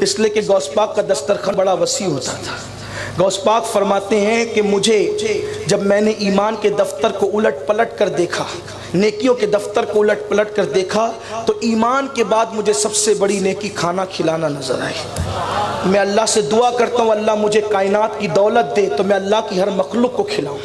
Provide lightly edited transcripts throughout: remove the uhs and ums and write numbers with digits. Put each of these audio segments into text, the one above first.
اس لیے کہ غوث پاک کا دسترخوان بڑا وسیع ہوتا تھا۔ غوث پاک فرماتے ہیں کہ مجھے جب میں نے ایمان کے دفتر کو الٹ پلٹ کر دیکھا، نیکیوں کے دفتر کو الٹ پلٹ کر دیکھا، تو ایمان کے بعد مجھے سب سے بڑی نیکی کھانا کھلانا نظر آئی۔ میں اللہ سے دعا کرتا ہوں اللہ مجھے کائنات کی دولت دے تو میں اللہ کی ہر مخلوق کو کھلاؤں،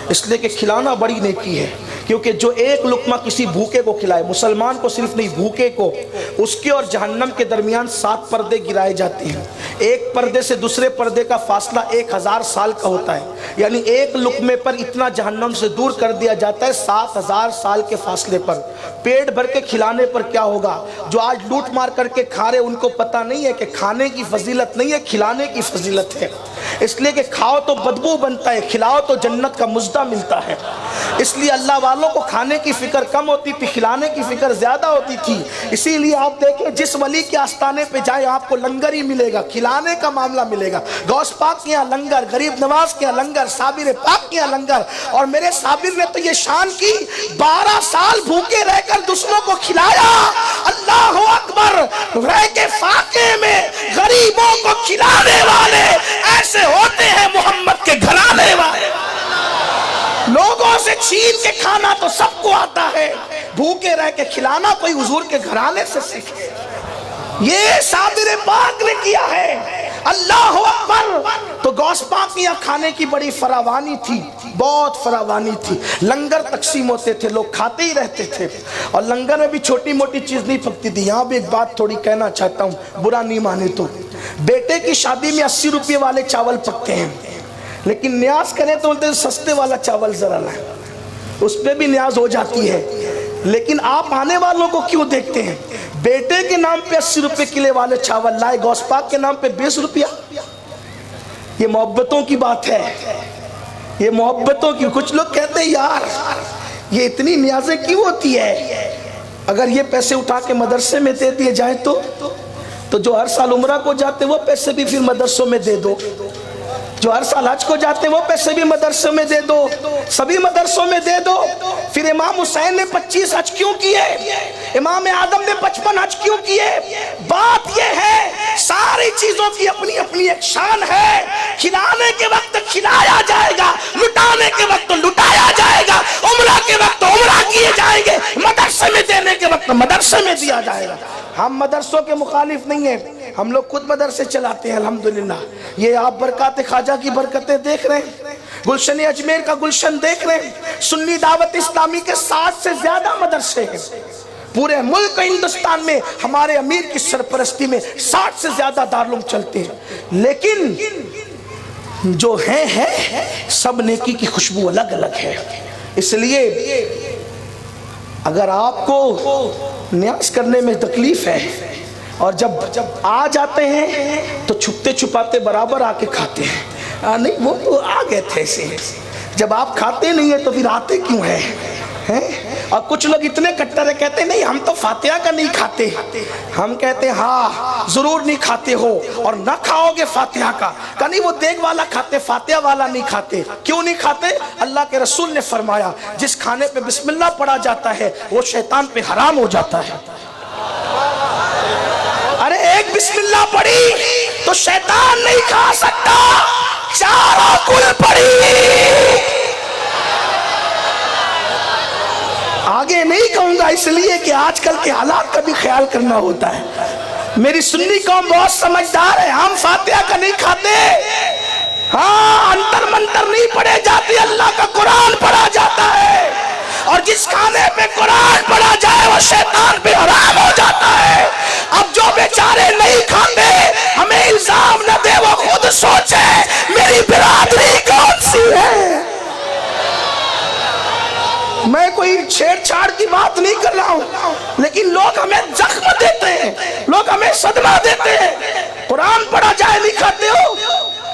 اس لیے کہ کھلانا بڑی نیکی ہے، کیونکہ جو ایک لقمہ کسی بھوکے کو کھلائے، مسلمان کو صرف نہیں بھوکے کو، اس کے اور جہنم کے درمیان 7 پردے گرائے جاتے ہیں، ایک پردے سے دوسرے پردے کا فاصلہ 1000 سال کا ہوتا ہے، یعنی ایک لقمے پر اتنا جہنم سے دور کر دیا جاتا ہے 7000 سال کے فاصلے پر۔ پیٹ بھر کے کھلانے پر کیا ہوگا؟ جو آج لوٹ مار کر کے کھا رہے ان کو پتہ نہیں ہے کہ کھانے کی فضیلت نہیں ہے، کھلانے کی فضیلت ہے، اس لیے کہ کھاؤ تو بدبو بنتا ہے، کھلاؤ تو جنت کا مزدہ ملتا ہے۔ اس لیے اللہ والوں کو کھانے کی فکر کم ہوتی تھی، کھلانے کی فکر زیادہ ہوتی تھی۔ اسی لیے آپ دیکھیں جس ولی کے آستانے پہ جائیں آپ کو لنگر ہی ملے گا، کھلانے کا معاملہ ملے گا۔ غوث پاک کے یہاں لنگر، غریب نواز کے یہاں لنگر، صابر پاک کے یہاں لنگر، اور میرے صابر نے تو یہ شان کی 12 سال بھوکے رہ کر دشمنوں کو کھلایا۔ اللہ اکبر! رہ کے فاقے میں غریبوں کو کھلانے والے ایسے ہوتے ہیں محمد کے گھرانے والے۔ لوگوں سے چھین کے کھانا تو سب کو آتا ہے، بھوکے رہ کے کھلانا کوئی حضور کے گھرانے سے سیکھے۔ یہ صابر پاک نے کیا ہے۔ اللہ اکبر! تو غوث پاک یہاں کھانے کی بڑی فراوانی تھی، بہت فراوانی تھی، لنگر تقسیم ہوتے تھے، لوگ کھاتے ہی رہتے تھے، اور لنگر میں بھی چھوٹی موٹی چیز نہیں پکتی تھی۔ یہاں بھی ایک بات تھوڑی کہنا چاہتا ہوں، برا نہیں مانے تو، بیٹے کی شادی میں 80 روپے والے چاول پکتے ہیں، لیکن نیاز کریں تو بولتے ہیں سستے والا چاول ذرا لائیں، اس پہ بھی نیاز ہو جاتی ہے، لیکن آپ آنے والوں کو کیوں دیکھتے ہیں؟ بیٹے کے نام پہ 80 روپے کلے والے چاول لائے، غوث پاک کے نام پہ 20 روپیہ۔ یہ محبتوں کی بات ہے، یہ محبتوں کی۔ کچھ لوگ کہتے ہیں یار یہ اتنی نیازیں کیوں ہوتی ہے؟ اگر یہ پیسے اٹھا کے مدرسے میں دے دیے جائیں تو جو ہر سال عمرہ کو جاتے وہ پیسے بھی پھر مدرسوں میں دے دو، جو ہر سال حج کو جاتے وہ پیسے بھی مدرسوں میں دے دو، سبھی مدرسوں میں دے دو۔ پھر امام حسین نے 25 حج کیوں کیے؟ امام آدم نے 55 حج کیوں کیے؟ بات یہ ہے ساری چیزوں کی اپنی اپنی ایک شان ہے۔ کھلانے کے وقت کھلایا جائے گا، لٹانے کے وقت لٹایا جائے گا، عمرہ کے وقت عمرہ کیے جائیں گے، مدرسے میں دینے کے وقت مدرسے میں دیا جائے گا۔ ہم مدرسوں کے مخالف نہیں ہیں، ہم لوگ خود مدرسے چلاتے ہیں الحمدللہ۔ یہ آپ برکات خواجہ کی برکتیں دیکھ رہے ہیں، گلشن اجمیر کا گلشن دیکھ رہے ہیں، سنی دعوت اسلامی کے 60 سے زیادہ مدرسے ہیں پورے ملک ہندوستان میں، ہمارے امیر کی سرپرستی میں 60 سے زیادہ دارالعلوم چلتے ہیں، لیکن جو ہیں سب نیکی کی خوشبو الگ الگ ہے۔ اس لیے اگر آپ کو نیاز کرنے میں تکلیف ہے اور جب آ جاتے ہیں تو چھپتے چھپاتے برابر آ کے کھاتے ہیں، نہیں وہ تو آ گئے تھے ایسے، جب آپ کھاتے نہیں ہیں تو پھر آتے کیوں ہیں؟ اور کچھ لوگ اتنے کٹر کہتے ہیں نہیں ہم تو فاتحہ کا نہیں کھاتے، ہم کہتے ہیں ہاں ضرور نہیں کھاتے ہو اور نہ کھاؤ گے فاتحہ کا، کہ نہیں وہ دیگ والا کھاتے فاتحہ والا نہیں کھاتے۔ کیوں نہیں کھاتے؟ اللہ کے رسول نے فرمایا جس کھانے پہ بسم اللہ پڑھا جاتا ہے وہ شیطان پہ حرام ہو جاتا ہے۔ ارے ایک بسم اللہ پڑھی تو شیطان نہیں کھا سکتا، چاروں کل پڑھی۔ آگے نہیں کہوں گا اس لیے کہ آج کل کے حالات کا بھی خیال کرنا ہوتا ہے۔ میری سنی قوم بہت سمجھدار ہے، ہم فاتحہ کا نہیں کھاتے، ہاں انتر منتر نہیں پڑھے جاتے، اللہ کا قرآن پڑھا جاتا ہے، اور جس کھانے پہ قرآن پڑھا جائے وہ شیطان پہ حرام ہو جاتا ہے۔ اب جو بیچارے نہیں کھاتے ہمیں الزام نہ دے، وہ خود سوچے میری برادری کون سی ہے۔ میں کوئی چھیڑ چھاڑ کی بات نہیں کر رہا ہوں، لیکن لوگ ہمیں زخم دیتے ہیں، لوگ ہمیں صدمہ دیتے ہیں، قرآن پڑھا جائے نہیں کھاتے ہو،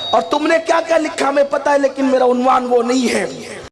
اور تم نے کیا کیا لکھا ہمیں پتہ ہے لیکن میرا عنوان وہ نہیں ہے۔